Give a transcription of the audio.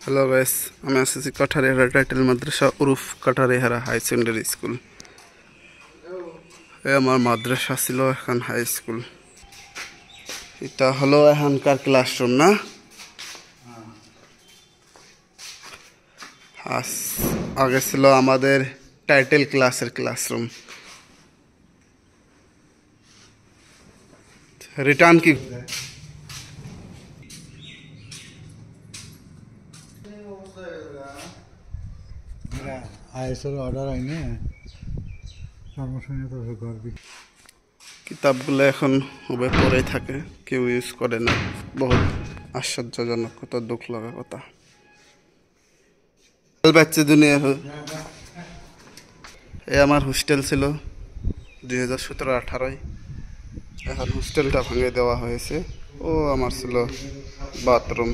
Hello guys, আমি আসছি কাঠারিহারা title মাদ্রাসা উরুফ কাঠারিহারা high secondary school. আমার মাদ্রাসা ছিল, এখন হাই স্কুল। এটা হলো এখানকার ক্লাসরুম না? আগে ছিল আমাদের টাইটেল ক্লাসের ক্লাসরুম। রিটার্ন কি আইএসএল অর্ডার আইনে তো ঘর কিতাবগুলো এখন হবে পড়েই থাকে, কেউ ইউজ করে না। বহুত আশ্চর্যজনক কথা, দুঃখ লাগা কথা। বাচ্চা দুনিয়া এ আমার হোস্টেল ছিল 2017-18। এখন হোস্টেলটা ভেঙে দেওয়া হয়েছে। ও আমার ছিল বাথরুম।